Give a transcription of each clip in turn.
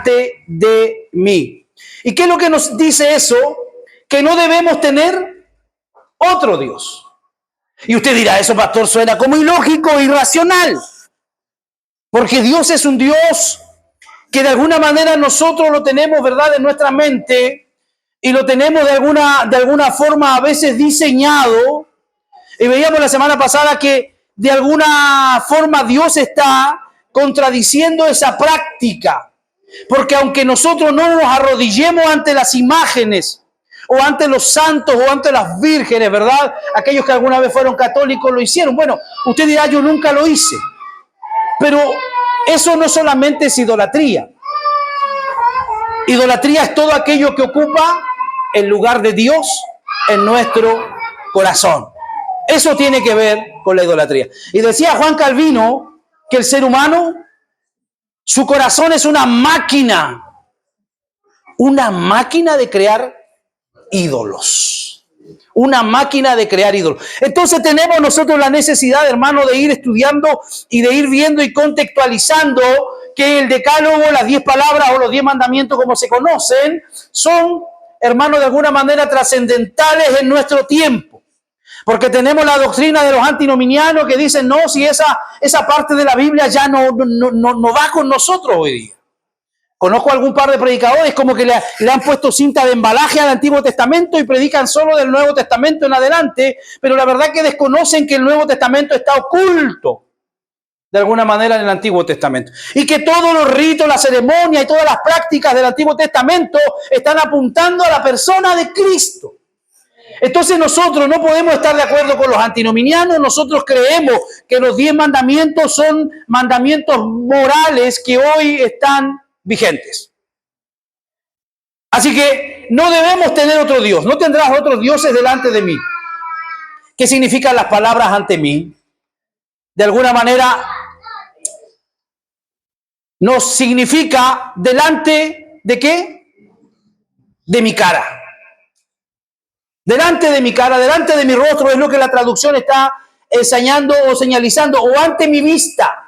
delante de mí. ¿Y qué es lo que nos dice eso? Que no debemos tener otro Dios. Y usted dirá, eso, pastor, suena como ilógico, irracional. Porque Dios es un Dios que de alguna manera nosotros lo tenemos, ¿verdad?, en nuestra mente, y lo tenemos de alguna forma a veces diseñado. Y veíamos la semana pasada que de alguna forma Dios está contradiciendo esa práctica. Porque aunque nosotros no nos arrodillemos ante las imágenes, o ante los santos, o ante las vírgenes, ¿verdad? Aquellos que alguna vez fueron católicos lo hicieron. Bueno, usted dirá, yo nunca lo hice. Pero eso no solamente es idolatría. Idolatría es todo aquello que ocupa el lugar de Dios en nuestro corazón. Eso tiene que ver con la idolatría. Y decía Juan Calvino que el ser humano, su corazón es una máquina de crear ídolos. Una máquina de crear ídolos. Entonces tenemos nosotros la necesidad, hermano, de ir estudiando y de ir viendo y contextualizando que el decálogo, las 10 palabras o los 10 mandamientos como se conocen, son, hermano, de alguna manera trascendentales en nuestro tiempo. Porque tenemos la doctrina de los antinominianos que dicen, no, si esa parte de la Biblia ya no va con nosotros hoy día. Conozco algún par de predicadores como que le han puesto cinta de embalaje al Antiguo Testamento y predican solo del Nuevo Testamento en adelante, pero la verdad que desconocen que el Nuevo Testamento está oculto de alguna manera en el Antiguo Testamento. Y que todos los ritos, la ceremonia y todas las prácticas del Antiguo Testamento están apuntando a la persona de Cristo. Entonces nosotros no podemos estar de acuerdo con los antinominianos. Nosotros creemos que los 10 mandamientos son mandamientos morales que hoy están vigentes. Así que no debemos tener otro Dios. No tendrás otros dioses delante de mí. ¿Qué significan las palabras ante mí? De alguna manera nos significa delante de ¿qué? De mi cara. Delante de mi cara, delante de mi rostro, es lo que la traducción está enseñando o señalizando, o ante mi vista.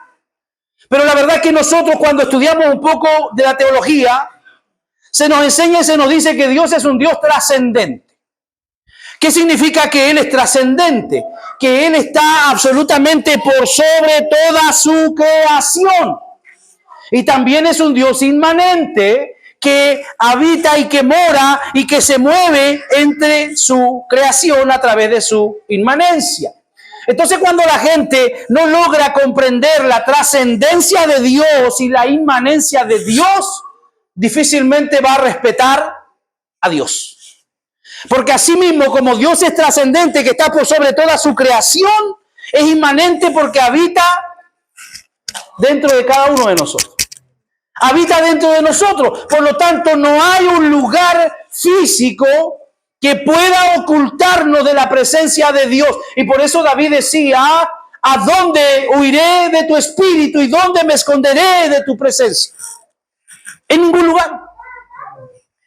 Pero la verdad es que nosotros cuando estudiamos un poco de la teología, se nos enseña y se nos dice que Dios es un Dios trascendente. ¿Qué significa que Él es trascendente? Que Él está absolutamente por sobre toda su creación. Y también es un Dios inmanente que habita y que mora y que se mueve entre su creación a través de su inmanencia. Entonces, cuando la gente no logra comprender la trascendencia de Dios y la inmanencia de Dios, difícilmente va a respetar a Dios. Porque así mismo, como Dios es trascendente, que está por sobre toda su creación, es inmanente porque habita dentro de cada uno de nosotros. Habita dentro de nosotros. Por lo tanto, no hay un lugar físico que pueda ocultarnos de la presencia de Dios. Y por eso David decía, ¿a dónde huiré de tu espíritu y dónde me esconderé de tu presencia? En ningún lugar.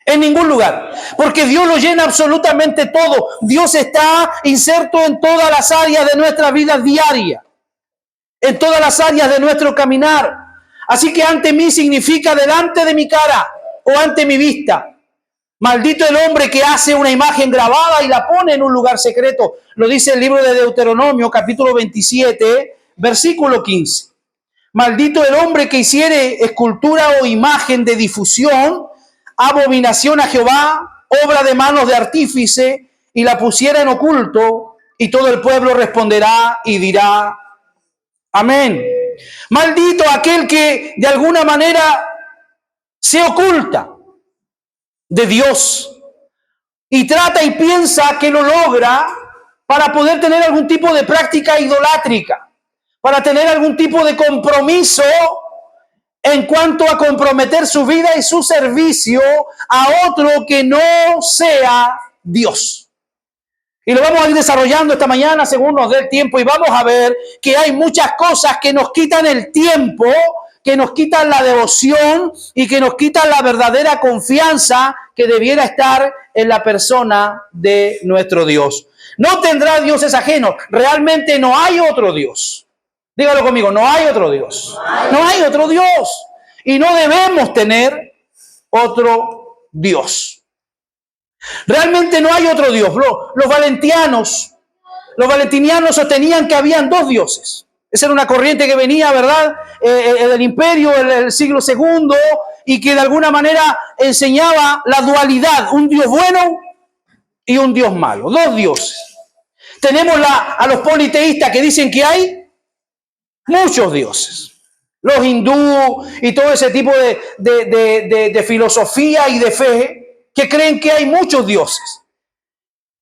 En ningún lugar. Porque Dios lo llena absolutamente todo. Dios está inserto en todas las áreas de nuestra vida diaria. En todas las áreas de nuestro caminar. Así que ante mí significa delante de mi cara o ante mi vista. Maldito el hombre que hace una imagen grabada y la pone en un lugar secreto. Lo dice el libro de Deuteronomio, capítulo 27, versículo 15. Maldito el hombre que hiciere escultura o imagen de difusión, abominación a Jehová, obra de manos de artífice, y la pusiera en oculto, y todo el pueblo responderá y dirá, amén. Maldito aquel que de alguna manera se oculta de Dios y trata y piensa que lo logra para poder tener algún tipo de práctica idolátrica, para tener algún tipo de compromiso en cuanto a comprometer su vida y su servicio a otro que no sea Dios. Y lo vamos a ir desarrollando esta mañana según nos dé el tiempo, y vamos a ver que hay muchas cosas que nos quitan el tiempo, que nos quitan la devoción y que nos quitan la verdadera confianza que debiera estar en la persona de nuestro Dios. No tendrá dioses ajenos. Realmente no hay otro Dios. Dígalo conmigo, no hay otro Dios. No hay otro Dios. Y no debemos tener otro Dios. Realmente no hay otro Dios. Los valentinianos sostenían que habían dos dioses. Esa era una corriente que venía, ¿verdad?, del imperio, el siglo segundo, y que de alguna manera enseñaba la dualidad, un Dios bueno y un Dios malo, dos dioses. Tenemos a los politeístas que dicen que hay muchos dioses. Los hindú y todo ese tipo de filosofía y de fe que creen que hay muchos dioses.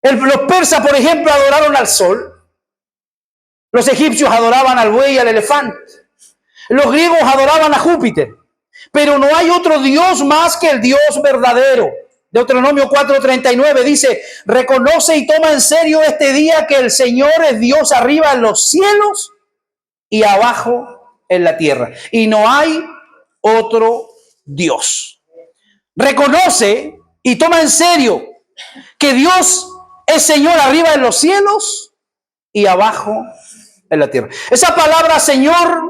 Los persas, por ejemplo, adoraron al sol. Los egipcios adoraban al buey y al elefante. Los griegos adoraban a Júpiter. Pero no hay otro Dios más que el Dios verdadero. Deuteronomio 4:39 dice: reconoce y toma en serio este día que el Señor es Dios arriba en los cielos y abajo en la tierra. Y no hay otro Dios. Reconoce y toma en serio que Dios es Señor arriba en los cielos y abajo en la tierra. Esa palabra Señor,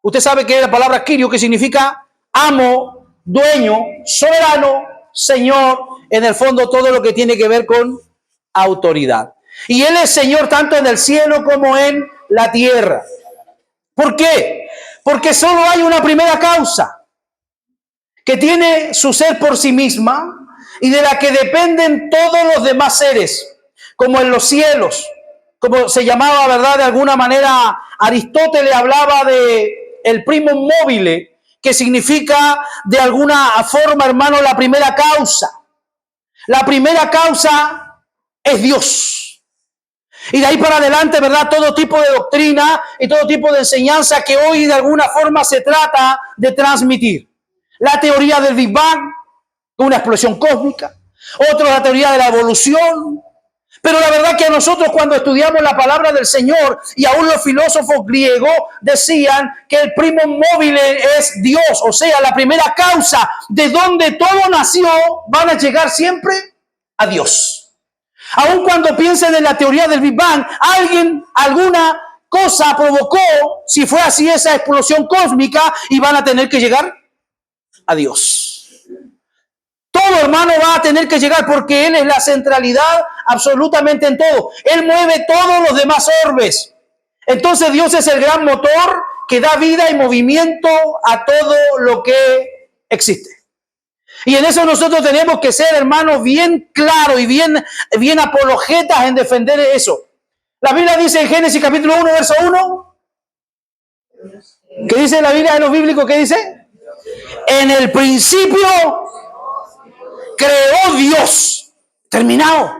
usted sabe que es la palabra Kyrio, que significa amo, dueño, soberano, Señor, en el fondo todo lo que tiene que ver con autoridad. Y Él es Señor tanto en el cielo como en la tierra. ¿Por qué? Porque solo hay una primera causa que tiene su ser por sí misma y de la que dependen todos los demás seres, como en los cielos, como se llamaba, ¿verdad? De alguna manera, Aristóteles hablaba de el primum mobile, que significa de alguna forma, hermano, la primera causa. La primera causa es Dios. Y de ahí para adelante, ¿verdad?, todo tipo de doctrina y todo tipo de enseñanza que hoy de alguna forma se trata de transmitir. La teoría del Big Bang, una explosión cósmica. Otro, la teoría de la evolución. Pero la verdad que a nosotros, cuando estudiamos la palabra del Señor, y aún los filósofos griegos decían que el primum mobile es Dios, o sea, la primera causa de donde todo nació, van a llegar siempre a Dios. Aun cuando piensen en la teoría del Big Bang, alguna cosa provocó, si fue así, esa explosión cósmica, y van a tener que llegar a Dios. Todo, hermano, va a tener que llegar porque Él es la centralidad absolutamente en todo. Él mueve todos los demás orbes. Entonces Dios es el gran motor que da vida y movimiento a todo lo que existe. Y en eso nosotros tenemos que ser, hermanos, bien claros y bien apologetas en defender eso. La Biblia dice en Génesis capítulo 1, verso 1. ¿Qué dice la Biblia de los bíblicos? ¿Qué dice? En el principio creó Dios. Terminado.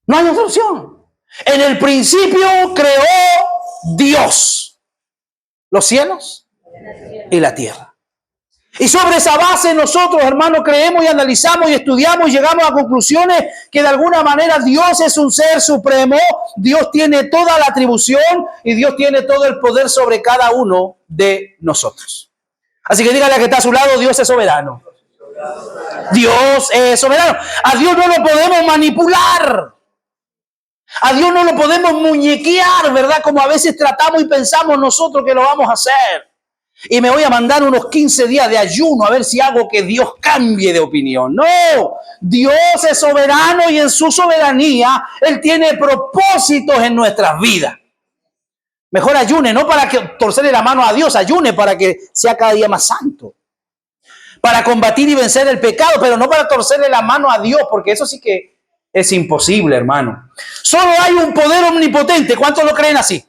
No hay otra opción. En el principio creó Dios los cielos y la tierra. Y sobre esa base nosotros, hermanos, creemos y analizamos y estudiamos y llegamos a conclusiones que de alguna manera Dios es un ser supremo, Dios tiene toda la atribución y Dios tiene todo el poder sobre cada uno de nosotros. Así que dígale a que está a su lado: Dios es soberano. Dios es soberano. A Dios no lo podemos manipular. A Dios no lo podemos muñequear, ¿verdad? Como a veces tratamos y pensamos nosotros que lo vamos a hacer. Y me voy a mandar unos 15 días de ayuno a ver si hago que Dios cambie de opinión. No, Dios es soberano y en su soberanía Él tiene propósitos en nuestras vidas. Mejor ayune, no para que torcerle la mano a Dios, ayune para que sea cada día más santo. Para combatir y vencer el pecado, pero no para torcerle la mano a Dios, porque eso sí que es imposible, hermano. Solo hay un poder omnipotente. ¿Cuántos lo creen así?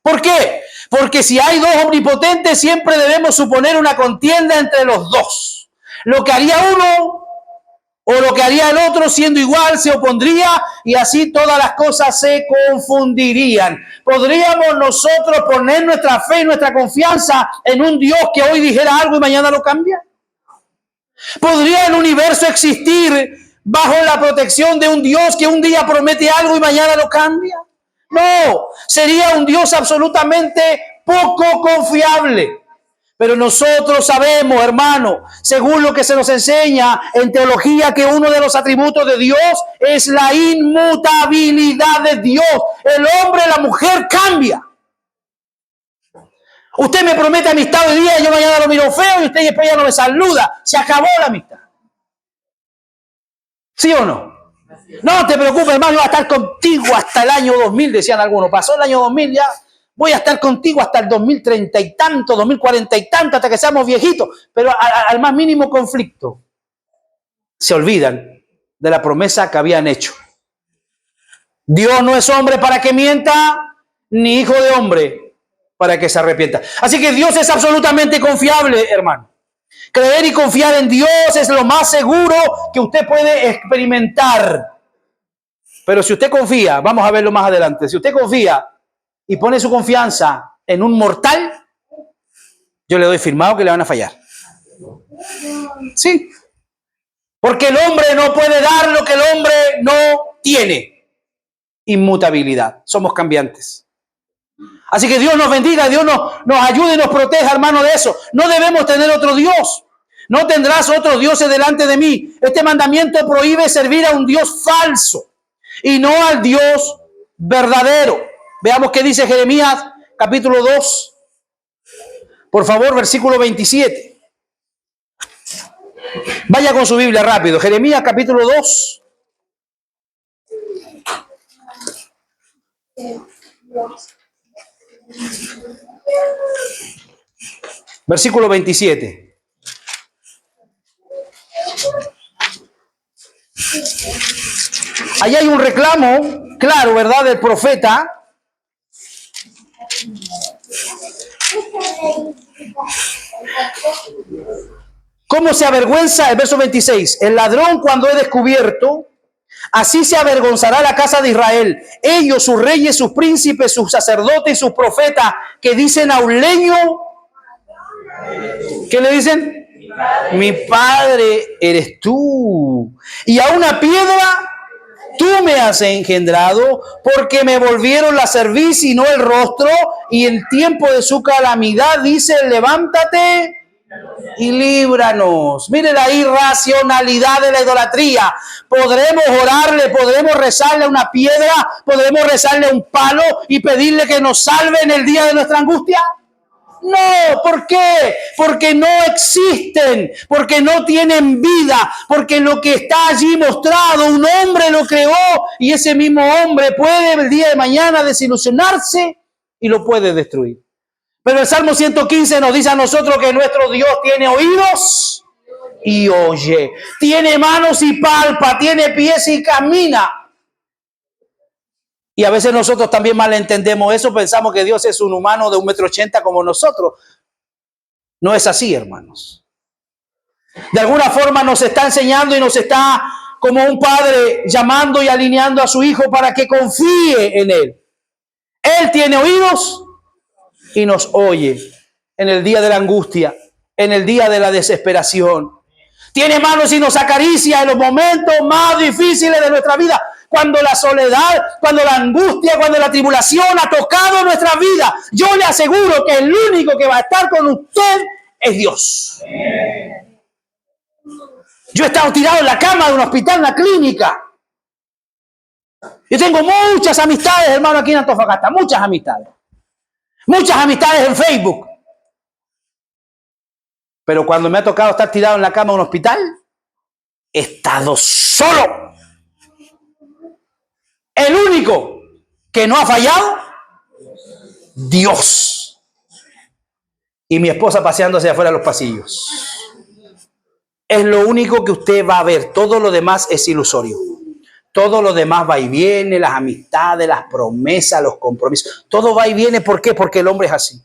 ¿Por qué? Porque si hay dos omnipotentes, siempre debemos suponer una contienda entre los dos. Lo que haría uno o lo que haría el otro, siendo igual, se opondría y así todas las cosas se confundirían. ¿Podríamos nosotros poner nuestra fe y nuestra confianza en un Dios que hoy dijera algo y mañana lo cambia? ¿Podría el universo existir bajo la protección de un Dios que un día promete algo y mañana lo cambia? No, sería un Dios absolutamente poco confiable. Pero nosotros sabemos, hermano, según lo que se nos enseña en teología, que uno de los atributos de Dios es la inmutabilidad de Dios. El hombre, la mujer cambia. Usted me promete amistad hoy día, yo mañana lo miro feo y usted después ya no me saluda. Se acabó la amistad. ¿Sí o no? No te preocupes, hermano, yo voy a estar contigo hasta el año 2000, decían algunos. Pasó el año 2000 ya, voy a estar contigo hasta el 2030 y tanto, 2040 y tanto, hasta que seamos viejitos. Pero al más mínimo conflicto, se olvidan de la promesa que habían hecho. Dios no es hombre para que mienta, ni hijo de hombre para que se arrepienta. Así que Dios es absolutamente confiable, hermano. Creer y confiar en Dios es lo más seguro que usted puede experimentar. Pero si usted confía, vamos a verlo más adelante, si usted confía y pone su confianza en un mortal, yo le doy firmado que le van a fallar. Sí. Porque el hombre no puede dar lo que el hombre no tiene. Inmutabilidad. Somos cambiantes. Así que Dios nos bendiga, Dios nos ayude y nos proteja, hermano, de eso. No debemos tener otro Dios. No tendrás otros dioses delante de mí. Este mandamiento prohíbe servir a un Dios falso y no al Dios verdadero. Veamos qué dice Jeremías, capítulo 2. Por favor, versículo 27. Vaya con su Biblia rápido. Jeremías, capítulo 2. Versículo 27. Ahí hay un reclamo, claro, ¿verdad?, del profeta. ¿Cómo se avergüenza? El verso 26. El ladrón cuando es descubierto, así se avergonzará la casa de Israel. Ellos, sus reyes, sus príncipes, sus sacerdotes y sus profetas, que dicen a un leño, ¿qué le dicen? Mi padre eres tú. Y a una piedra, tú me has engendrado, porque me volvieron la cerviz y no el rostro, y en tiempo de su calamidad dice, levántate y líbranos. Mire la irracionalidad de la idolatría. Podremos orarle, podremos rezarle a una piedra, podremos rezarle a un palo y pedirle que nos salve en el día de nuestra angustia. No, ¿por qué? Porque no existen, porque no tienen vida, porque lo que está allí mostrado, un hombre lo creó y ese mismo hombre puede el día de mañana desilusionarse y lo puede destruir. Pero el Salmo 115 nos dice a nosotros que nuestro Dios tiene oídos y oye, tiene manos y palpa, tiene pies y camina. Y a veces nosotros también malentendemos eso, pensamos que Dios es un humano de 1,80 m como nosotros. No es así, hermanos. De alguna forma nos está enseñando y nos está, como un padre, llamando y alineando a su hijo para que confíe en él. Él tiene oídos y nos oye en el día de la angustia, en el día de la desesperación. Tiene manos y nos acaricia en los momentos más difíciles de nuestra vida. Cuando la soledad, cuando la angustia, cuando la tribulación ha tocado nuestra vida, yo le aseguro que el único que va a estar con usted es Dios. Yo he estado tirado en la cama de un hospital, en una clínica. Yo tengo muchas amistades, hermano, aquí en Antofagasta, muchas amistades. Muchas amistades en Facebook. Pero cuando me ha tocado estar tirado en la cama de un hospital, he estado solo. El único que no ha fallado, Dios. Y mi esposa paseando hacia afuera de los pasillos. Es lo único que usted va a ver. Todo lo demás es ilusorio. Todo lo demás va y viene, las amistades, las promesas, los compromisos. Todo va y viene. ¿Por qué? Porque el hombre es así.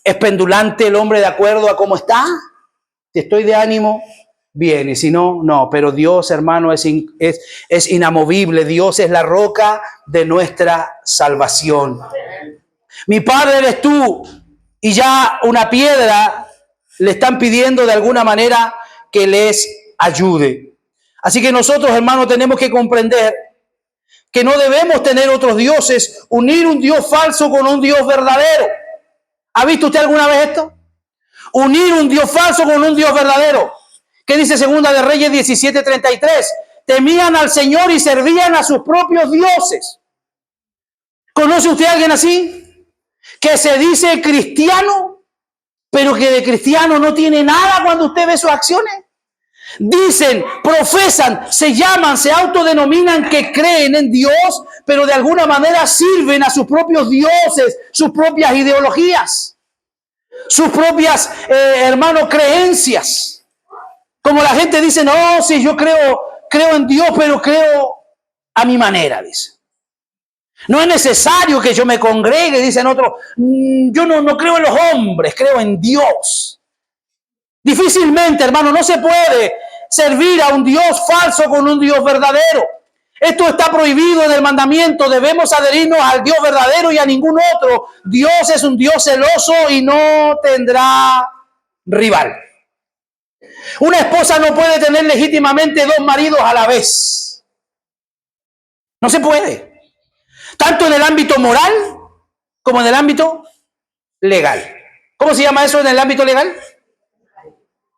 Es pendulante el hombre de acuerdo a cómo está. Si estoy de ánimo, bien, y si no, no. Pero Dios, hermano, es inamovible. Dios es la roca de nuestra salvación. Mi padre eres tú. Y ya una piedra le están pidiendo de alguna manera que les ayude. Así que nosotros, hermanos, tenemos que comprender que no debemos tener otros dioses, unir un Dios falso con un Dios verdadero. ¿Ha visto usted alguna vez esto? Unir un Dios falso con un Dios verdadero. ¿Qué dice Segunda de Reyes 17:33? Temían al Señor y servían a sus propios dioses. ¿Conoce usted a alguien así? que se dice cristiano, pero que de cristiano no tiene nada cuando usted ve sus acciones. Dicen, profesan, se llaman, se autodenominan que creen en Dios, pero de alguna manera sirven a sus propios dioses, sus propias ideologías, sus propias, creencias. Como la gente dice, no, sí, yo creo en Dios, pero creo a mi manera, dice. No es necesario que yo me congregue, dicen otros. Yo no creo en los hombres, creo en Dios. Difícilmente, hermano, no se puede servir a un Dios falso con un Dios verdadero. Esto está prohibido en el mandamiento. Debemos adherirnos al Dios verdadero y a ningún otro. Dios es un Dios celoso y no tendrá rival. Una esposa no puede tener legítimamente dos maridos a la vez. No se puede. Tanto en el ámbito moral como en el ámbito legal. ¿Cómo se llama eso en el ámbito legal?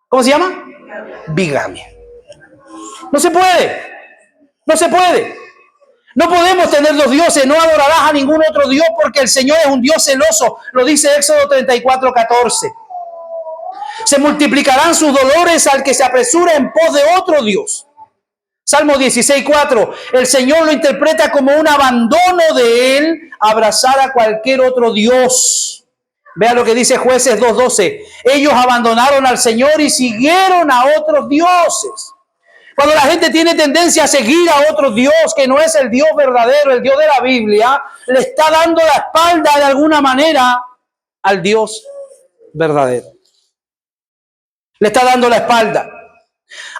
¿Cómo se llama? Bigamia. No se puede. No se puede. No podemos tener dos dioses. No adorarás a ningún otro Dios porque el Señor es un Dios celoso. Lo dice Éxodo 34:14. Se multiplicarán sus dolores al que se apresura en pos de otro Dios. Salmo 16:4. El Señor lo interpreta como un abandono de Él, abrazar a cualquier otro Dios. Vea lo que dice Jueces 2:12. Ellos abandonaron al Señor y siguieron a otros dioses. Cuando la gente tiene tendencia a seguir a otro Dios que no es el Dios verdadero, el Dios de la Biblia, le está dando la espalda de alguna manera al Dios verdadero. Le está dando la espalda.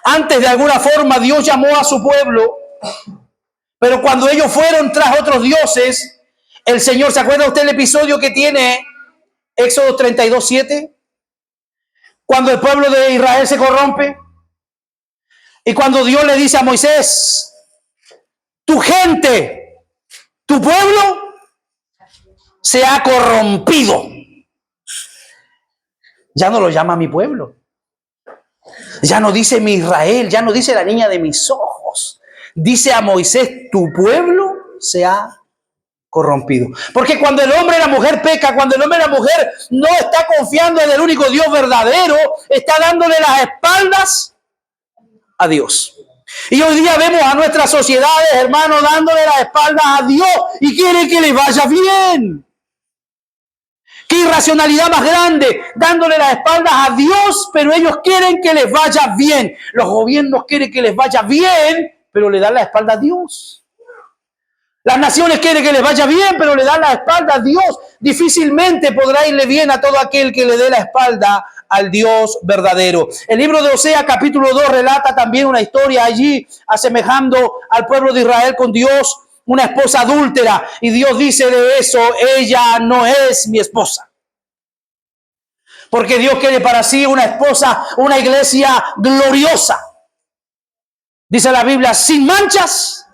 Antes, de alguna forma, Dios llamó a su pueblo, pero cuando ellos fueron tras otros dioses, el Señor, ¿se acuerda usted el episodio que tiene Éxodo 32:7? Cuando el pueblo de Israel se corrompe y cuando Dios le dice a Moisés, tu gente, tu pueblo se ha corrompido. Ya no lo llama mi pueblo. Ya no dice mi Israel, ya no dice la niña de mis ojos. Dice a Moisés, tu pueblo se ha corrompido. Porque cuando el hombre y la mujer peca, cuando el hombre y la mujer no está confiando en el único Dios verdadero, está dándole las espaldas a Dios. Y hoy día vemos a nuestras sociedades, hermanos, dándole las espaldas a Dios y quieren que les vaya bien. ¡Qué irracionalidad más grande! Dándole las espaldas a Dios, pero ellos quieren que les vaya bien. Los gobiernos quieren que les vaya bien, pero le dan la espalda a Dios. Las naciones quieren que les vaya bien, pero le dan la espalda a Dios. Difícilmente podrá irle bien a todo aquel que le dé la espalda al Dios verdadero. El libro de Oseas, capítulo 2, relata también una historia allí, asemejando al pueblo de Israel con Dios. Una esposa adúltera, y Dios dice de eso, ella no es mi esposa. Porque Dios quiere para sí una esposa, una iglesia gloriosa. Dice la Biblia, sin manchas,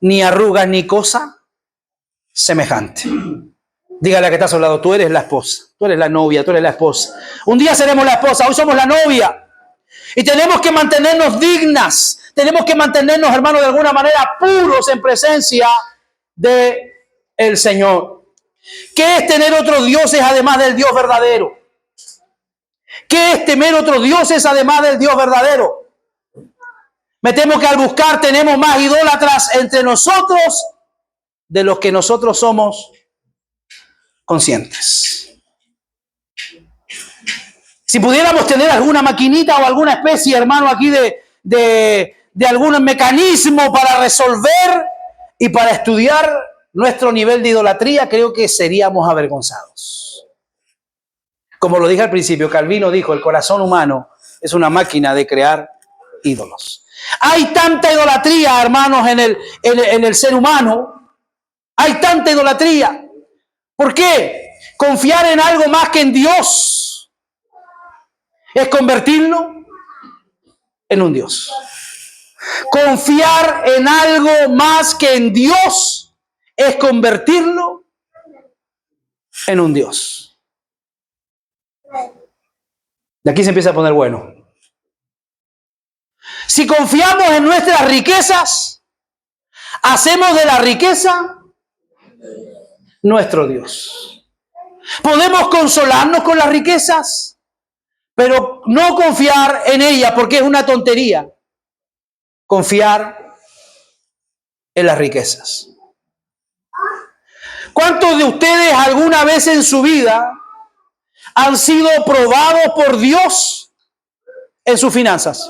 ni arrugas, ni cosa semejante. Dígale a que está a su lado, tú eres la esposa, tú eres la novia, tú eres la esposa. Un día seremos la esposa, hoy somos la novia. Y tenemos que mantenernos dignas. Tenemos que mantenernos, hermanos, de alguna manera puros en presencia de el Señor. ¿Qué es tener otros dioses además del Dios verdadero? ¿Qué es temer otros dioses además del Dios verdadero? Me temo que al buscar tenemos más idólatras entre nosotros de los que nosotros somos conscientes. Si pudiéramos tener alguna maquinita o alguna especie, hermano, aquí de algún mecanismo para resolver y para estudiar nuestro nivel de idolatría, creo que seríamos avergonzados. Como lo dije al principio, Calvino dijo, el corazón humano es una máquina de crear ídolos. Hay tanta idolatría, hermanos, en el ser humano. Hay tanta idolatría. ¿Por qué? Confiar en algo más que en Dios es convertirlo en un Dios. Confiar en algo más que en Dios es convertirlo en un Dios. De aquí se empieza a poner bueno. Si confiamos en nuestras riquezas, hacemos de la riqueza nuestro Dios. Podemos consolarnos con las riquezas, pero no confiar en ellas, porque es una tontería confiar en las riquezas. ¿Cuántos de ustedes alguna vez en su vida han sido probados por Dios en sus finanzas?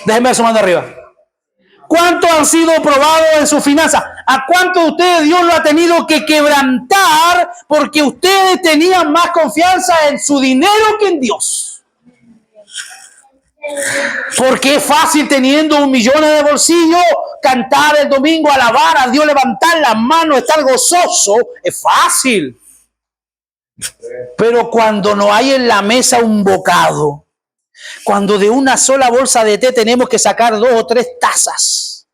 Déjenme ver su mano arriba. ¿Cuántos han sido probados en sus finanzas? ¿A cuántos de ustedes Dios lo ha tenido que quebrantar porque ustedes tenían más confianza en su dinero que en Dios? Porque es fácil teniendo 1 millón de bolsillo cantar el domingo, alabar a Dios, levantar las manos, estar gozoso. Es fácil. Pero cuando no hay en la mesa un bocado, cuando de una sola bolsa de té tenemos que sacar 2 o 3 tazas,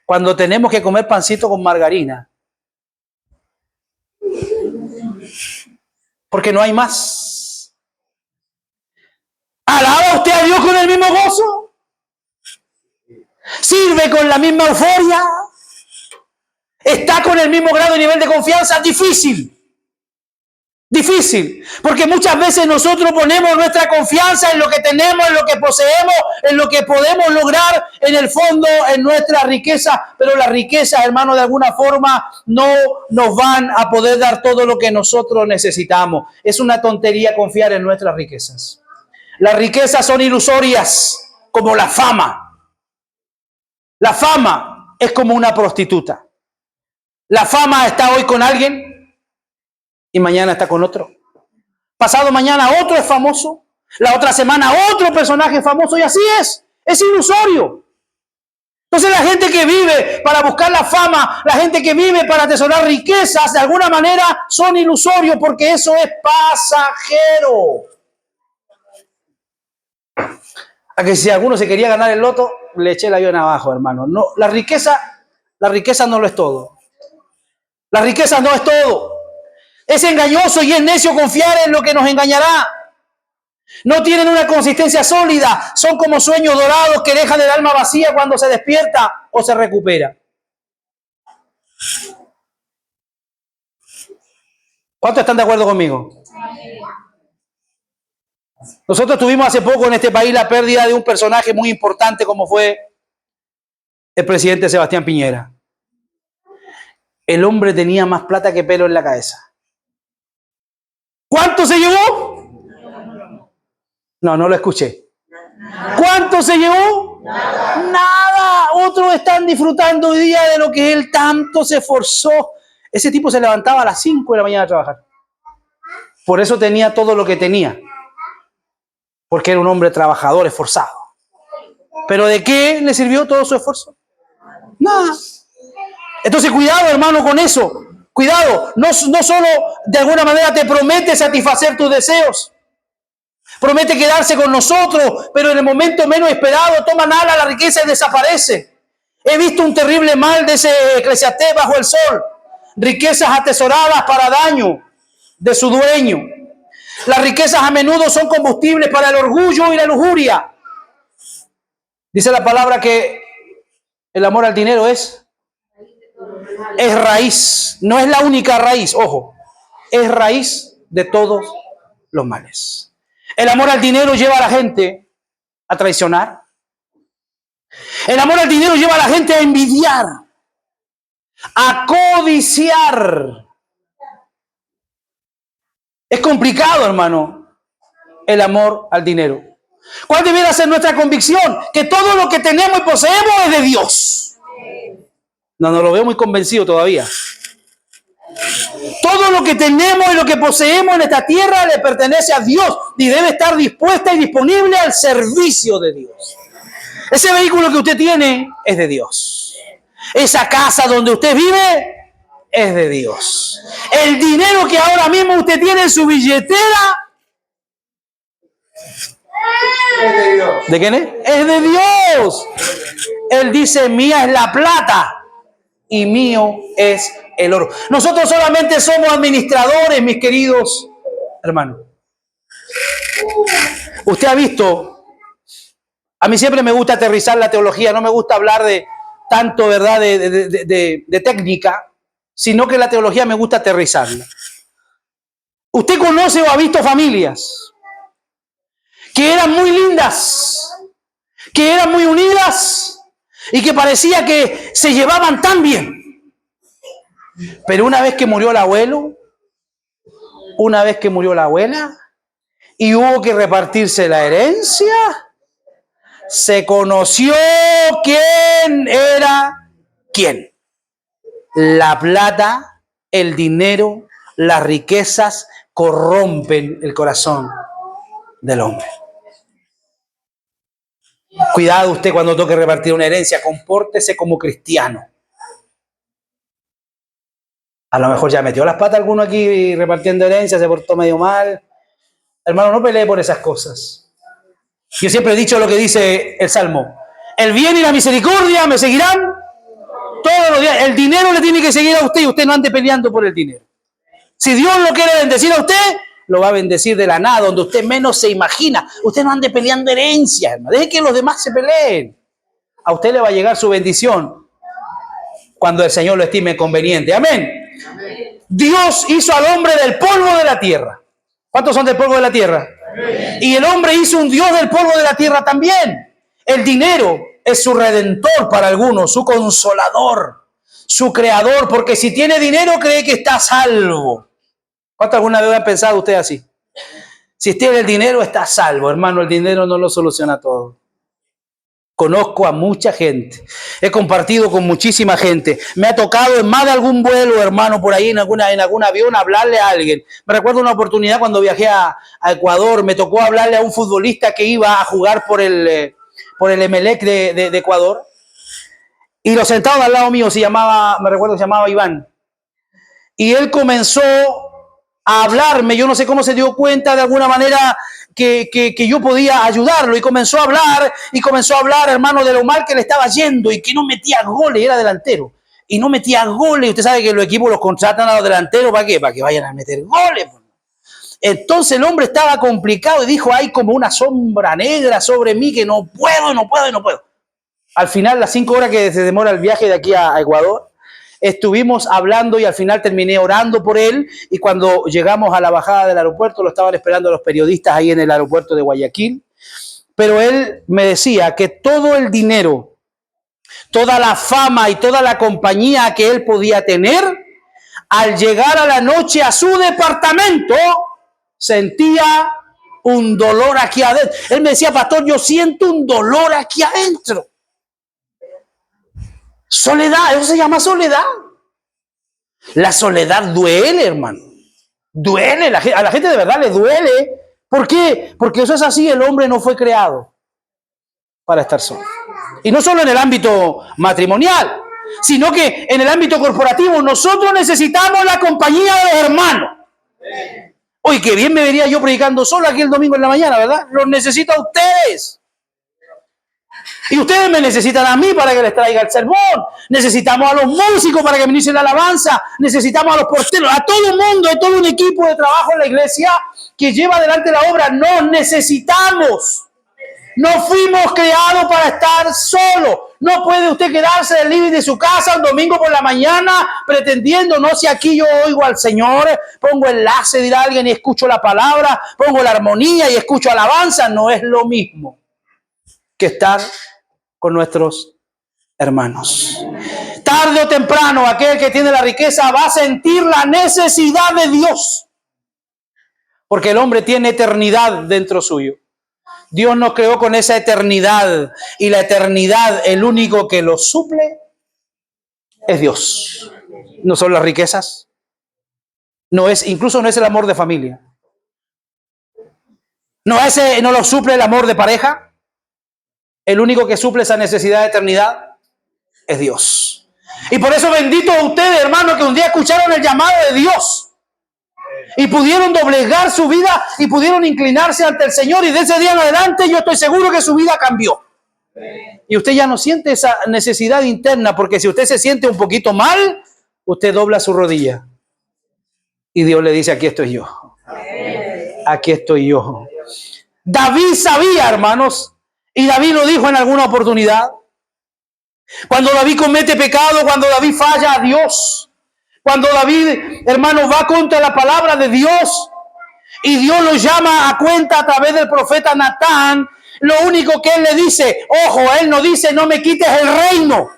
cuando tenemos que comer pancito con margarina, porque no hay más. ¿Alaba usted a Dios con el mismo gozo? ¿Sirve con la misma euforia? ¿Está con el mismo grado y nivel de confianza? Difícil. Difícil, porque muchas veces nosotros ponemos nuestra confianza en lo que tenemos, en lo que poseemos, en lo que podemos lograr, en el fondo, en nuestra riqueza, pero las riquezas, hermanos, de alguna forma no nos van a poder dar todo lo que nosotros necesitamos. Es una tontería confiar en nuestras riquezas. Las riquezas son ilusorias, como la fama. La fama es como una prostituta. La fama está hoy con alguien y mañana está con otro. Pasado mañana otro es famoso. La otra semana otro personaje famoso, y así es. Es ilusorio. Entonces la gente que vive para buscar la fama, la gente que vive para atesorar riquezas, de alguna manera son ilusorios, porque eso es pasajero. A que si alguno se quería ganar el loto, le eché el avión abajo, hermano. No, la riqueza no lo es todo. La riqueza no es todo. Es engañoso y es necio confiar en lo que nos engañará. No tienen una consistencia sólida. Son como sueños dorados que dejan el alma vacía cuando se despierta o se recupera. ¿Cuántos están de acuerdo conmigo? Nosotros tuvimos hace poco en este país la pérdida de un personaje muy importante como fue el presidente Sebastián Piñera. El hombre tenía más plata que pelo en la cabeza. ¿Cuánto se llevó? No lo escuché. ¿Cuánto se llevó? Nada. Otros están disfrutando hoy día de lo que él tanto se esforzó. Ese tipo se levantaba a las 5 de la mañana a trabajar. Por eso tenía todo lo que tenía. Porque era un hombre trabajador, esforzado. ¿Pero de qué le sirvió todo su esfuerzo? Nada. Entonces, cuidado, hermano, con eso. Cuidado. No solo de alguna manera te promete satisfacer tus deseos. Promete quedarse con nosotros, pero en el momento menos esperado toman ala la riqueza y desaparece. He visto un terrible mal de ese Eclesiastés bajo el sol. Riquezas atesoradas para daño de su dueño. Las riquezas a menudo son combustibles para el orgullo y la lujuria. Dice la palabra que el amor al dinero es raíz. No es la única raíz, ojo. Es raíz de todos los males. El amor al dinero lleva a la gente a traicionar. El amor al dinero lleva a la gente a envidiar, a codiciar. Es complicado, hermano, el amor al dinero. ¿Cuál debiera ser nuestra convicción? Que todo lo que tenemos y poseemos es de Dios. No lo veo muy convencido todavía. Todo lo que tenemos y lo que poseemos en esta tierra le pertenece a Dios y debe estar dispuesta y disponible al servicio de Dios. Ese vehículo que usted tiene es de Dios. Esa casa donde usted vive es de Dios. El dinero que ahora mismo usted tiene en su billetera es de Dios. ¿De quién es? Es de Dios. Él dice, mía es la plata y mío es el oro. Nosotros solamente somos administradores, mis queridos hermanos. Usted ha visto, a mí siempre me gusta aterrizar la teología, no me gusta hablar de tanto, ¿verdad?, de técnica, sino que la teología me gusta aterrizarla. Usted conoce o ha visto familias que eran muy lindas, que eran muy unidas y que parecía que se llevaban tan bien. Pero una vez que murió el abuelo, una vez que murió la abuela y hubo que repartirse la herencia, se conoció quién era quién. La plata, el dinero, las riquezas corrompen el corazón del hombre. Cuidado usted cuando toque repartir una herencia, compórtese como cristiano. A lo mejor ya metió las patas alguno aquí repartiendo herencia, se portó medio mal. Hermano, no pelee por esas cosas. Yo siempre he dicho lo que dice el Salmo. El bien y la misericordia me seguirán todos los días. El dinero le tiene que seguir a usted y usted no ande peleando por el dinero. Si Dios lo quiere bendecir a usted, lo va a bendecir de la nada, donde usted menos se imagina. Usted no ande peleando herencias, hermano. Deje que los demás se peleen. A usted le va a llegar su bendición cuando el Señor lo estime conveniente. Amén. Amén. Dios hizo al hombre del polvo de la tierra. ¿Cuántos son del polvo de la tierra? Amén. Y el hombre hizo un Dios del polvo de la tierra también. El dinero es su redentor para algunos, su consolador, su creador, porque si tiene dinero cree que está salvo. ¿Cuánto alguna vez ha pensado usted así? Si tiene el dinero está salvo, hermano, el dinero no lo soluciona todo. Conozco a mucha gente, he compartido con muchísima gente, me ha tocado en más de algún vuelo, hermano, por ahí en algún avión hablarle a alguien. Me recuerdo una oportunidad cuando viajé a Ecuador, me tocó hablarle a un futbolista que iba a jugar por el Emelec de Ecuador, y lo sentaron al lado mío, me recuerdo se llamaba Iván, y él comenzó a hablarme, yo no sé cómo se dio cuenta de alguna manera que yo podía ayudarlo, y comenzó a hablar, hermano, de lo mal que le estaba yendo y que no metía goles, era delantero, y no metía goles, y usted sabe que los equipos los contratan a los delanteros, ¿para qué? Para que vayan a meter goles. Entonces el hombre estaba complicado y dijo, hay como una sombra negra sobre mí que no puedo. Al final, las 5 horas que se demora el viaje de aquí a Ecuador, estuvimos hablando y al final terminé orando por él, y cuando llegamos a la bajada del aeropuerto lo estaban esperando los periodistas ahí en el aeropuerto de Guayaquil, pero él me decía que todo el dinero, toda la fama y toda la compañía que él podía tener, al llegar a la noche a su departamento, sentía un dolor aquí adentro. Él me decía, pastor, yo siento un dolor aquí adentro. Soledad, eso se llama soledad. La soledad duele, hermano. Duele, a la gente de verdad le duele. ¿Por qué? Porque eso es así, el hombre no fue creado para estar solo. Y no solo en el ámbito matrimonial, sino que en el ámbito corporativo nosotros necesitamos la compañía de los hermanos. Uy, qué bien me vería yo predicando solo aquí el domingo en la mañana, ¿verdad? Los necesito a ustedes. Y ustedes me necesitan a mí para que les traiga el sermón. Necesitamos a los músicos para que ministren la alabanza. Necesitamos a los porteros, a todo el mundo, a todo un equipo de trabajo en la iglesia que lleva adelante la obra. Nos necesitamos. No fuimos creados para estar solos. No puede usted quedarse en el living de su casa un domingo por la mañana pretendiendo, no, si aquí yo oigo al Señor, pongo enlace, dirá alguien, y escucho la palabra, pongo la armonía y escucho alabanza. No es lo mismo que estar con nuestros hermanos. Tarde o temprano, aquel que tiene la riqueza va a sentir la necesidad de Dios, porque el hombre tiene eternidad dentro suyo. Dios nos creó con esa eternidad, y la eternidad, el único que lo suple es Dios. No son las riquezas, incluso no es el amor de familia, no lo suple el amor de pareja. El único que suple esa necesidad de eternidad es Dios. Y por eso bendito a ustedes, hermanos, que un día escucharon el llamado de Dios y pudieron doblegar su vida y pudieron inclinarse ante el Señor, y de ese día en adelante yo estoy seguro que su vida cambió. Y usted ya no siente esa necesidad interna, porque si usted se siente un poquito mal, usted dobla su rodilla y Dios le dice, aquí estoy yo. Aquí estoy yo. David sabía, hermanos, y David lo dijo en alguna oportunidad, cuando David comete pecado, cuando David falla a Dios, cuando David, hermano, va contra la palabra de Dios, y Dios lo llama a cuenta a través del profeta Natán, lo único que él le dice, ojo, él no dice no me quites el reino.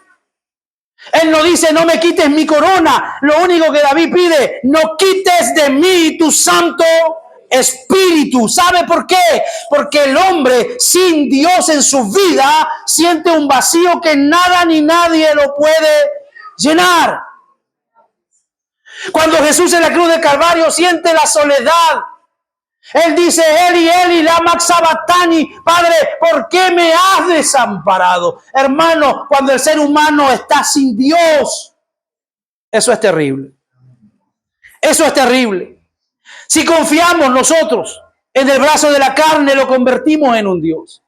Él no dice no me quites mi corona. Lo único que David pide, no quites de mí tu santo espíritu. ¿Sabe por qué? Porque el hombre sin Dios en su vida siente un vacío que nada ni nadie lo puede llenar. Cuando Jesús en la cruz del Calvario siente la soledad, él dice, Eli, lama sabachthani, Padre, ¿por qué me has desamparado? Hermano, cuando el ser humano está sin Dios, eso es terrible. Eso es terrible. Si confiamos nosotros en el brazo de la carne, lo convertimos en un Dios.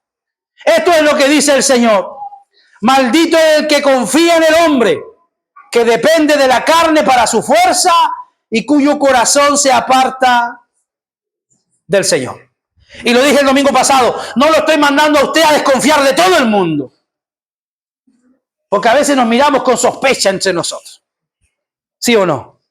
Esto es lo que dice el Señor. Maldito es el que confía en el hombre, que depende de la carne para su fuerza y cuyo corazón se aparta del Señor. Y lo dije el domingo pasado, no lo estoy mandando a usted a desconfiar de todo el mundo, porque a veces nos miramos con sospecha entre nosotros, ¿sí o no?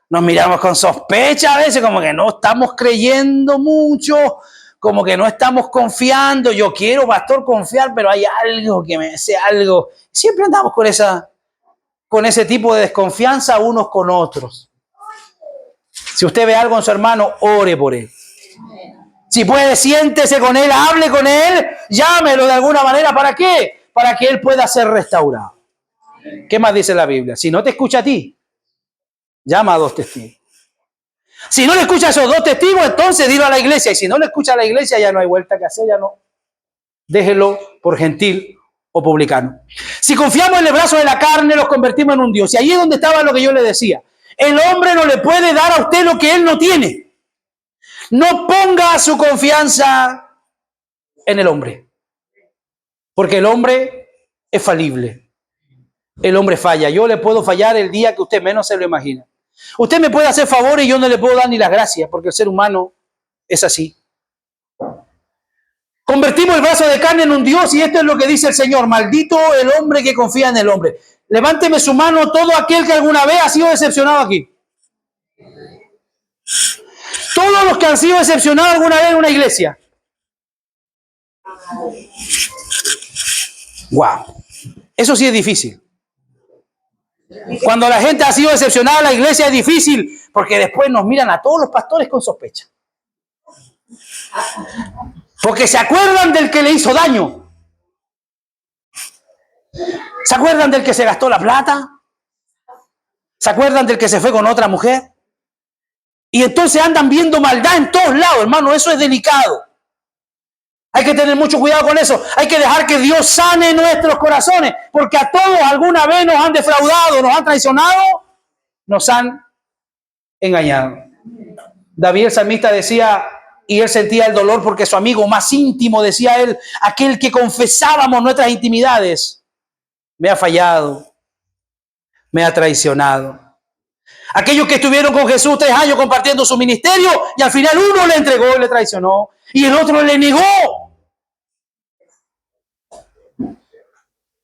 Nos miramos con sospecha a veces, como que no estamos creyendo mucho, como que no estamos confiando. Yo quiero, pastor, confiar, pero hay algo que me dice algo. Siempre andamos con ese tipo de desconfianza unos con otros. Si usted ve algo en su hermano, ore por él. Si puede, siéntese con él, hable con él, llámelo de alguna manera. ¿Para qué? Para que él pueda ser restaurado. ¿Qué más dice la Biblia? Si no te escucha a ti, llama a 2 testigos. Si no le escucha a esos 2 testigos, entonces dilo a la iglesia. Y si no le escucha a la iglesia, ya no hay vuelta que hacer, ya no. Déjelo por gentil o publicano. Si confiamos en el brazo de la carne, los convertimos en un Dios. Y ahí es donde estaba lo que yo le decía. El hombre no le puede dar a usted lo que él no tiene. No ponga su confianza en el hombre, porque el hombre es falible. El hombre falla. Yo le puedo fallar el día que usted menos se lo imagina. Usted me puede hacer favores y yo no le puedo dar ni las gracias, porque el ser humano es así. Convertimos el brazo de carne en un Dios y esto es lo que dice el Señor. Maldito el hombre que confía en el hombre. Levánteme su mano todo aquel que alguna vez ha sido decepcionado aquí. Todos los que han sido decepcionados alguna vez en una iglesia. Wow. Eso sí es difícil. Cuando la gente ha sido decepcionada en la iglesia es difícil porque después nos miran a todos los pastores con sospecha. Porque se acuerdan del que le hizo daño. ¿Se acuerdan del que se gastó la plata? ¿Se acuerdan del que se fue con otra mujer? Y entonces andan viendo maldad en todos lados, hermano. Eso es delicado. Hay que tener mucho cuidado con eso. Hay que dejar que Dios sane nuestros corazones, porque a todos alguna vez nos han defraudado, nos han traicionado, nos han engañado. David el salmista decía, y él sentía el dolor porque su amigo más íntimo, decía él, aquel que confesábamos nuestras intimidades, me ha fallado, me ha traicionado. Aquellos que estuvieron con Jesús 3 años compartiendo su ministerio y al final uno le entregó y le traicionó y el otro le negó.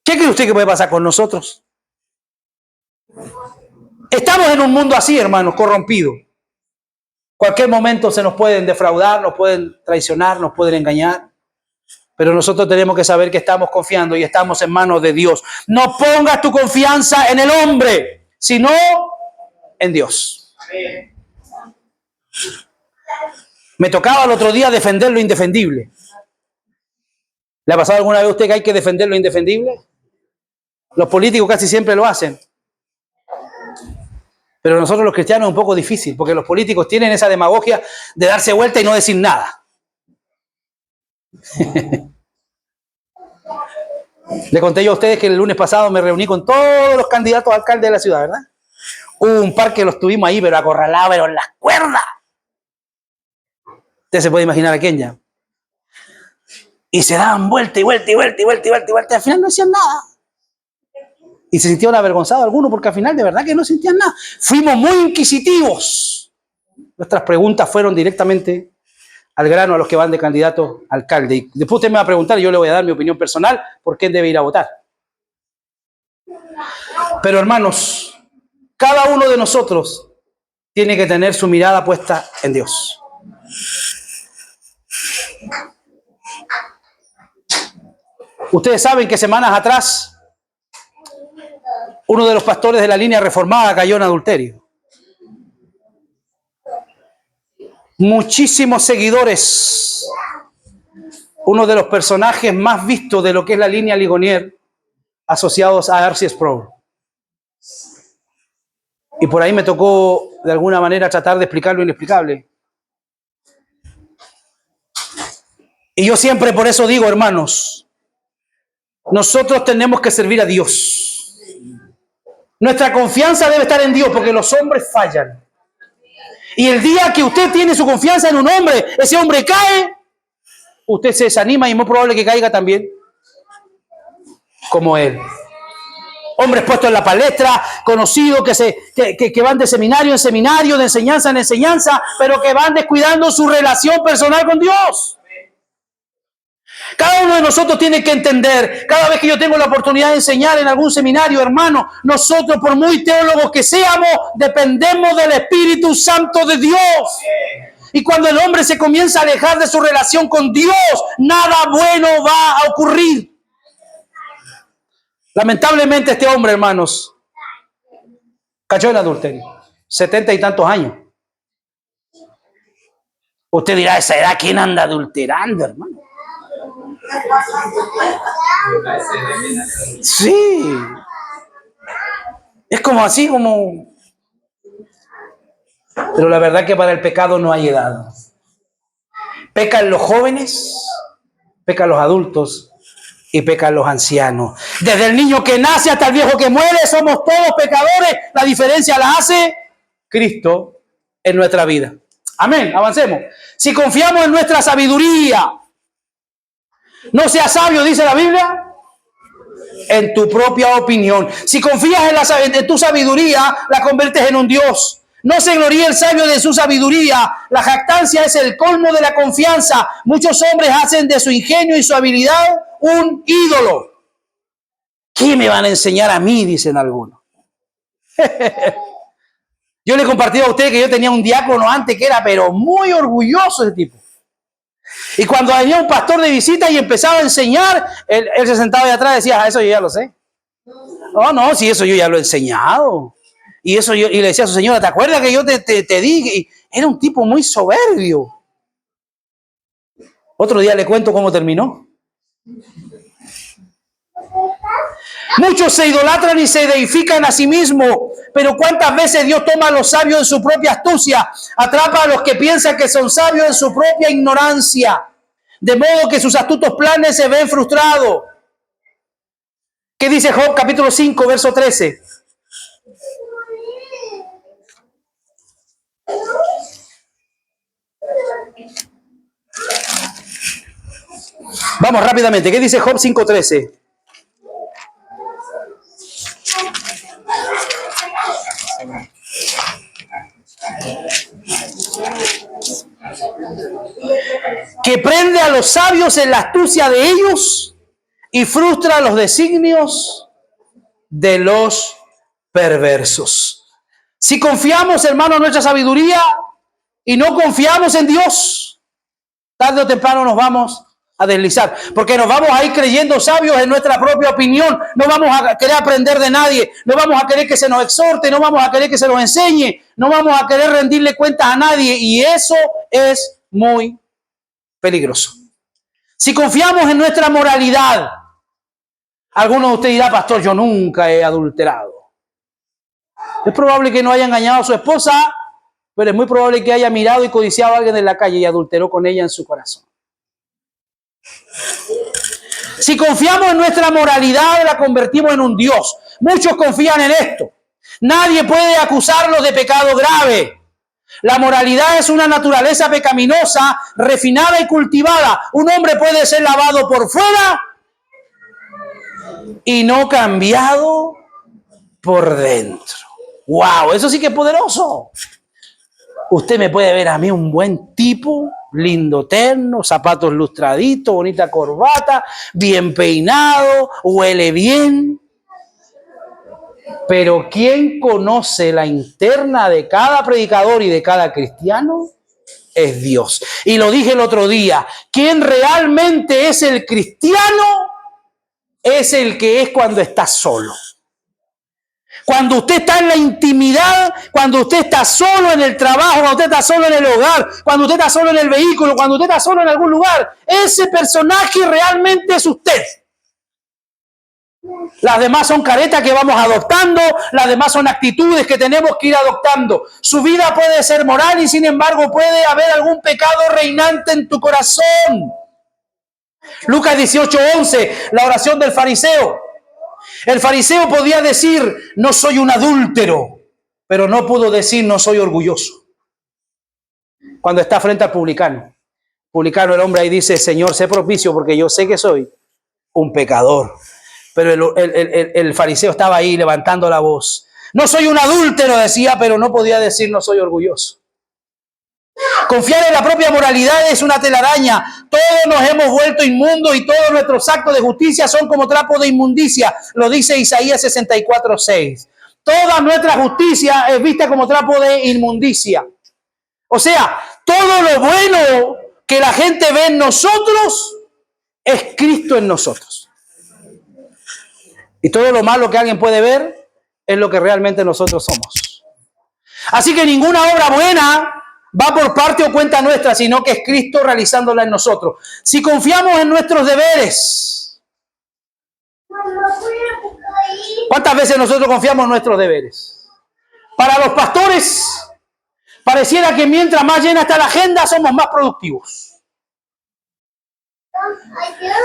¿Qué cree usted que puede pasar con nosotros? Estamos en un mundo así, hermanos, corrompido. Cualquier momento se nos pueden defraudar, nos pueden traicionar, nos pueden engañar. Pero nosotros tenemos que saber que estamos confiando y estamos en manos de Dios. No pongas tu confianza en el hombre, sino en Dios. Me tocaba el otro día defender lo indefendible. ¿Le ha pasado alguna vez a usted que hay que defender lo indefendible? Los políticos casi siempre lo hacen. Pero nosotros los cristianos es un poco difícil, porque los políticos tienen esa demagogia de darse vuelta y no decir nada. Le conté yo a ustedes que el lunes pasado me reuní con todos los candidatos a alcalde de la ciudad, ¿verdad? Hubo un par que los tuvimos ahí, pero acorralados, pero en las cuerdas. Usted se puede imaginar a quién ya. Y se daban vuelta y vuelta y vuelta y vuelta y vuelta y vuelta. Al final no decían nada. Y se sintieron avergonzados algunos porque al final de verdad que no sentían nada. Fuimos muy inquisitivos. Nuestras preguntas fueron directamente al grano a los que van de candidato a alcalde. Y después usted me va a preguntar y yo le voy a dar mi opinión personal por quién debe ir a votar. Pero hermanos, cada uno de nosotros tiene que tener su mirada puesta en Dios. Ustedes saben que semanas atrás uno de los pastores de la línea reformada cayó en adulterio. Muchísimos seguidores. Uno de los personajes más vistos de lo que es la línea Ligonier, asociados a R.C. Sproul. Y por ahí me tocó, de alguna manera, tratar de explicar lo inexplicable. Y yo siempre por eso digo, hermanos, nosotros tenemos que servir a Dios. Nuestra confianza debe estar en Dios, porque los hombres fallan. Y el día que usted tiene su confianza en un hombre, ese hombre cae, usted se desanima y es muy probable que caiga también como él. Hombres puestos en la palestra, conocidos que van de seminario en seminario, de enseñanza en enseñanza, pero que van descuidando su relación personal con Dios. Cada uno de nosotros tiene que entender, cada vez que yo tengo la oportunidad de enseñar en algún seminario, hermano, nosotros, por muy teólogos que seamos, dependemos del Espíritu Santo de Dios. Y cuando el hombre se comienza a alejar de su relación con Dios, nada bueno va a ocurrir. Lamentablemente este hombre, hermanos, cayó en adulterio. 70 y tantos años. Usted dirá, a esa edad, ¿quién anda adulterando, hermano? Sí. Es como así, como... Pero la verdad que para el pecado no hay edad. Pecan los jóvenes, pecan los adultos y pecan los ancianos. Desde el niño que nace hasta el viejo que muere, somos todos pecadores. La diferencia la hace Cristo en nuestra vida. Amén, avancemos. Si confiamos en nuestra sabiduría, no seas sabio, dice la Biblia, en tu propia opinión. Si confías en tu sabiduría, la conviertes en un Dios. No se gloríe el sabio de su sabiduría. La jactancia es el colmo de la confianza. Muchos hombres hacen de su ingenio y su habilidad un ídolo. ¿Qué me van a enseñar a mí? Dicen algunos. Yo le he compartido a usted que yo tenía un diácono antes que era, pero muy orgulloso ese tipo. Y cuando venía un pastor de visita y empezaba a enseñar, él se sentaba ahí atrás y decía, eso yo ya lo sé. No, sí, eso yo ya lo he enseñado. Y le decía a su señora, ¿te acuerdas que yo te dije? Y era un tipo muy soberbio. Otro día le cuento cómo terminó. Muchos se idolatran y se deifican a sí mismos, pero ¿cuántas veces Dios toma a los sabios en su propia astucia? Atrapa a los que piensan que son sabios en su propia ignorancia, de modo que sus astutos planes se ven frustrados. ¿Qué dice Job capítulo 5, verso 13? Vamos rápidamente, ¿qué dice Job 5:13? Que prende a los sabios en la astucia de ellos y frustra los designios de los perversos. Si confiamos, hermano, en nuestra sabiduría y no confiamos en Dios, tarde o temprano nos vamos a deslizar, porque nos vamos a ir creyendo sabios en nuestra propia opinión. No vamos a querer aprender de nadie, no vamos a querer que se nos exhorte, no vamos a querer que se nos enseñe, no vamos a querer rendirle cuentas a nadie, y eso es muy peligroso. Si confiamos en nuestra moralidad, algunos de ustedes dirán, pastor, yo nunca he adulterado. Es probable que no haya engañado a su esposa, pero es muy probable que haya mirado y codiciado a alguien en la calle y adulteró con ella en su corazón. Si confiamos en nuestra moralidad, la convertimos en un Dios. Muchos confían en esto. Nadie puede acusarlos de pecado grave. La moralidad es una naturaleza pecaminosa, refinada y cultivada. Un hombre puede ser lavado por fuera y no cambiado por dentro. ¡Wow! Eso sí que es poderoso. Usted me puede ver a mí un buen tipo, lindo terno, zapatos lustraditos, bonita corbata, bien peinado, huele bien. Pero ¿quién conoce la interna de cada predicador y de cada cristiano? es Dios. Y lo dije el otro día, quien realmente es el cristiano es el que es cuando está solo. Cuando usted está en la intimidad, cuando usted está solo en el trabajo, cuando usted está solo en el hogar, cuando usted está solo en el vehículo, cuando usted está solo en algún lugar, ese personaje realmente es usted. Las demás son caretas que vamos adoptando, las demás son actitudes que tenemos que ir adoptando. Su vida puede ser moral y sin embargo puede haber algún pecado reinante en tu corazón. Lucas 18:11, la oración del fariseo. El fariseo podía decir, no soy un adúltero, pero no pudo decir, no soy orgulloso. Cuando está frente al publicano. Publicano, el hombre ahí dice, Señor, sé propicio porque yo sé que soy un pecador. Pero el fariseo estaba ahí levantando la voz. No soy un adúltero, decía, pero no podía decir, no soy orgulloso. Confiar en la propia moralidad es una telaraña. Todos nos hemos vuelto inmundos y todos nuestros actos de justicia son como trapos de inmundicia. Lo dice Isaías 64:6. Toda nuestra justicia es vista como trapo de inmundicia. O sea, todo lo bueno que la gente ve en nosotros es Cristo en nosotros. Y todo lo malo que alguien puede ver es lo que realmente nosotros somos. Así que ninguna obra buena va por parte o cuenta nuestra, sino que es Cristo realizándola en nosotros. Si confiamos en nuestros deberes, ¿cuántas veces nosotros confiamos en nuestros deberes? Para los pastores, pareciera que mientras más llena está la agenda, somos más productivos.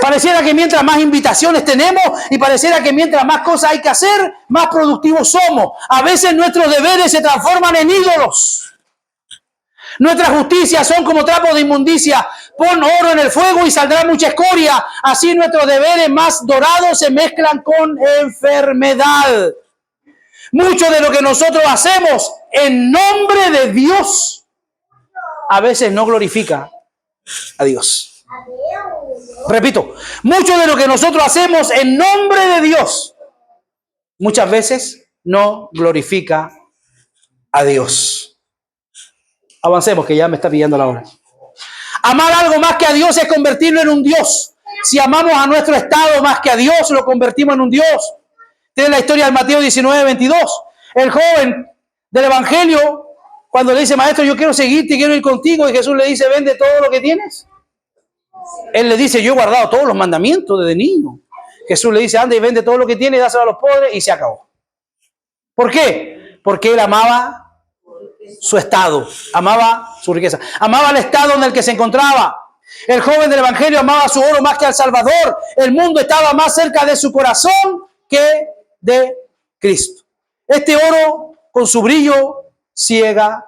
Pareciera que mientras más invitaciones tenemos y pareciera que mientras más cosas hay que hacer, más productivos somos. A veces nuestros deberes se transforman en ídolos. Nuestras justicias son como trapos de inmundicia. Pon oro en el fuego y saldrá mucha escoria. Así nuestros deberes más dorados se mezclan con enfermedad. Mucho de lo que nosotros hacemos en nombre de Dios a veces no glorifica a Dios. Repito, mucho de lo que nosotros hacemos en nombre de Dios muchas veces no glorifica a Dios. Avancemos, que ya me está pillando la hora. Amar algo más que a Dios es convertirlo en un Dios. Si amamos a nuestro estado más que a Dios, lo convertimos en un Dios. Tiene la historia del Mateo 19:22. El joven del Evangelio, cuando le dice, maestro, yo quiero seguirte, quiero ir contigo, y Jesús le dice, vende todo lo que tienes. Él le dice, yo he guardado todos los mandamientos desde niño. Jesús le dice, anda y vende todo lo que tienes, dáselo a los pobres, y se acabó. ¿Por qué? Porque él amaba su estado, amaba su riqueza, amaba el estado en el que se encontraba. El joven del Evangelio amaba su oro más que al Salvador. El mundo estaba más cerca de su corazón que de Cristo. Este oro, con su brillo, ciega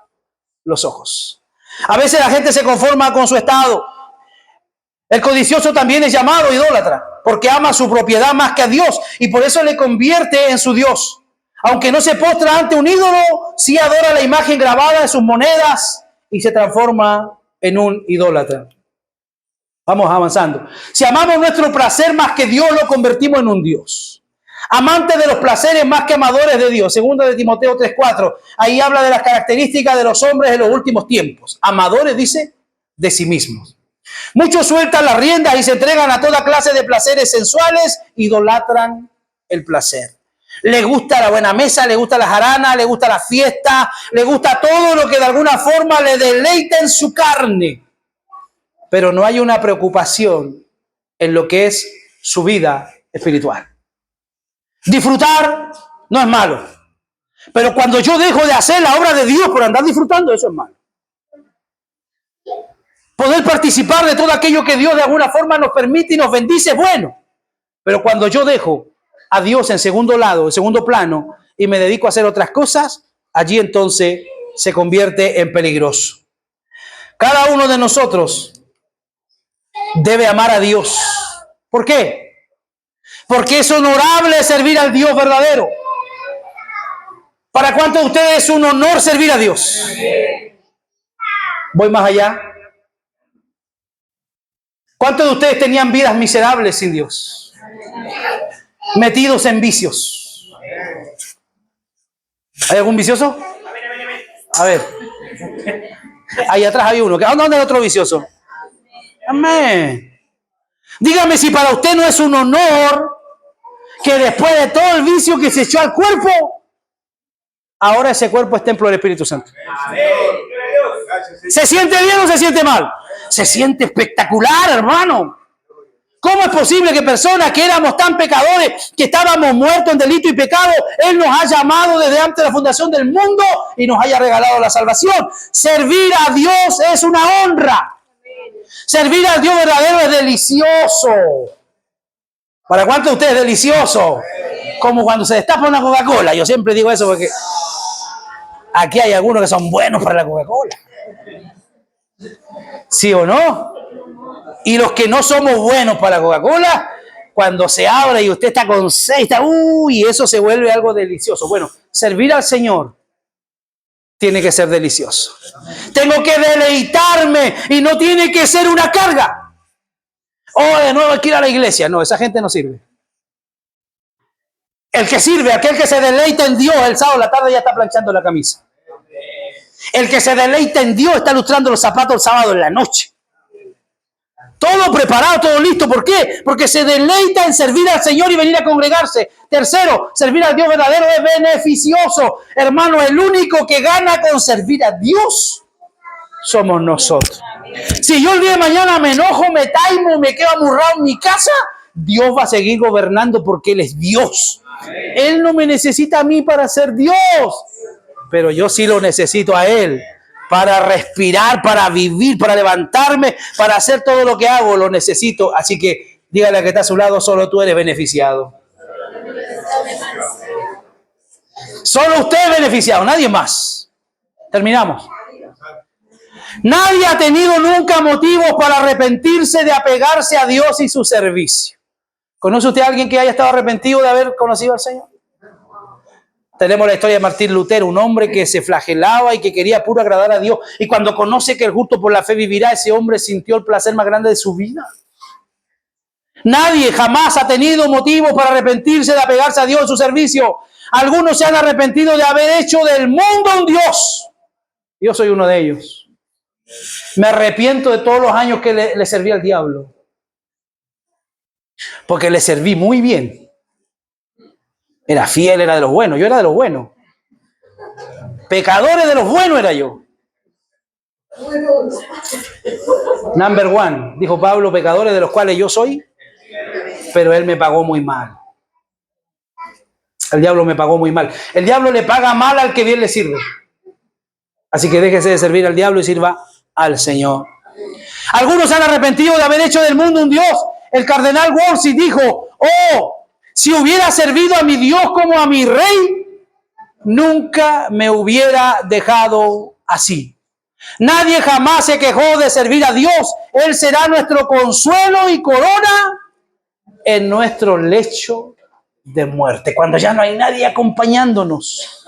los ojos. A veces la gente se conforma con su estado. El codicioso también es llamado idólatra, porque ama su propiedad más que a Dios, y por eso le convierte en su Dios. Aunque no se postra ante un ídolo, sí adora la imagen grabada en sus monedas y se transforma en un idólatra. Vamos avanzando. Si amamos nuestro placer más que Dios, lo convertimos en un Dios. Amantes de los placeres más que amadores de Dios. Segunda de Timoteo 3:4. Ahí habla de las características de los hombres de los últimos tiempos. Amadores, dice, de sí mismos. Muchos sueltan las riendas y se entregan a toda clase de placeres sensuales, idolatran el placer. Le gusta la buena mesa, le gusta la jarana, le gusta la fiesta, le gusta todo lo que de alguna forma le deleita en su carne. Pero no hay una preocupación en lo que es su vida espiritual. Disfrutar no es malo, pero cuando yo dejo de hacer la obra de Dios por andar disfrutando, eso es malo. Poder participar de todo aquello que Dios de alguna forma nos permite y nos bendice es bueno, pero cuando yo dejo a Dios en segundo lado, en segundo plano, y me dedico a hacer otras cosas, allí entonces se convierte en peligroso. Cada uno de nosotros debe amar a Dios. ¿Por qué? Porque es honorable servir al Dios verdadero. ¿Para cuántos de ustedes es un honor servir a Dios? Voy más allá. ¿Cuántos de ustedes tenían vidas miserables sin Dios? Metidos en vicios. ¿Hay algún vicioso? A ver. Ahí atrás hay uno. ¿Dónde es el otro vicioso? Amén. Dígame si para usted no es un honor que después de todo el vicio que se echó al cuerpo, ahora ese cuerpo es templo del Espíritu Santo. ¿Se siente bien o se siente mal? Se siente espectacular, hermano. ¿Cómo es posible que personas que éramos tan pecadores, que estábamos muertos en delito y pecado, Él nos ha llamado desde antes de la fundación del mundo y nos haya regalado la salvación? Servir a Dios es una honra. Servir a Dios verdadero es delicioso. ¿Para cuánto usted es delicioso? Como cuando se destapa una Coca-Cola. Yo siempre digo eso porque aquí hay algunos que son buenos para la Coca-Cola. ¿Sí o no? Y los que no somos buenos para la Coca-Cola, cuando se abre y usted está con sed, eso se vuelve algo delicioso. Bueno, servir al Señor tiene que ser delicioso. Tengo que deleitarme y no tiene que ser una carga. De nuevo hay que ir a la iglesia. No, esa gente no sirve. El que sirve, aquel que se deleita en Dios, el sábado a la tarde ya está planchando la camisa. El que se deleita en Dios está lustrando los zapatos el sábado en la noche. Todo preparado, todo listo. ¿Por qué? Porque se deleita en servir al Señor y venir a congregarse. Tercero, servir al Dios verdadero es beneficioso. Hermano, el único que gana con servir a Dios somos nosotros. Si yo el día de mañana me enojo, me taimo, me quedo amurrado en mi casa, Dios va a seguir gobernando porque Él es Dios. Él no me necesita a mí para ser Dios, pero yo sí lo necesito a Él. Para respirar, para vivir, para levantarme, para hacer todo lo que hago, lo necesito. Así que dígale a que está a su lado, solo tú eres beneficiado. Solo usted es beneficiado, nadie más. Terminamos. Nadie ha tenido nunca motivos para arrepentirse de apegarse a Dios y su servicio. ¿Conoce usted a alguien que haya estado arrepentido de haber conocido al Señor? Tenemos la historia de Martín Lutero, un hombre que se flagelaba y que quería puro agradar a Dios. Y cuando conoce que el justo por la fe vivirá, ese hombre sintió el placer más grande de su vida. Nadie jamás ha tenido motivo para arrepentirse de apegarse a Dios en su servicio. Algunos se han arrepentido de haber hecho del mundo un Dios. Yo soy uno de ellos. Me arrepiento de todos los años que le serví al diablo. Porque le serví muy bien. Era fiel, era de los buenos. Yo era de los buenos. Pecadores de los buenos era yo. Number one, dijo Pablo, pecadores de los cuales yo soy, pero él me pagó muy mal. El diablo me pagó muy mal. El diablo le paga mal al que bien le sirve. Así que déjese de servir al diablo y sirva al Señor. Algunos se han arrepentido de haber hecho del mundo un Dios. El cardenal Wolsey dijo, si hubiera servido a mi Dios como a mi rey, nunca me hubiera dejado así. Nadie jamás se quejó de servir a Dios. Él será nuestro consuelo y corona en nuestro lecho de muerte. Cuando ya no hay nadie acompañándonos.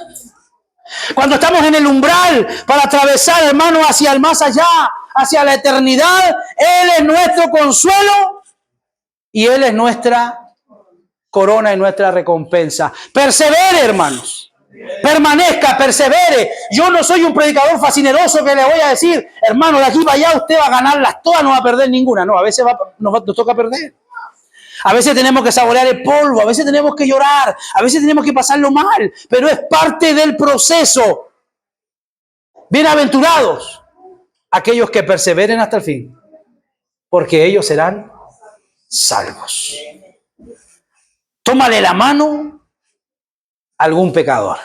Cuando estamos en el umbral para atravesar, hermano, hacia el más allá, hacia la eternidad, Él es nuestro consuelo y Él es nuestra corona y nuestra recompensa. Persevere, hermanos. Permanezca, persevere. Yo no soy un predicador fascineroso que le voy a decir, hermano, de aquí para allá usted va a ganarlas todas, no va a perder ninguna. No, a veces nos toca perder. A veces tenemos que saborear el polvo, a veces tenemos que llorar, a veces tenemos que pasarlo mal, pero es parte del proceso. Bienaventurados aquellos que perseveren hasta el fin, porque ellos serán salvos. Tómale la mano a algún pecador.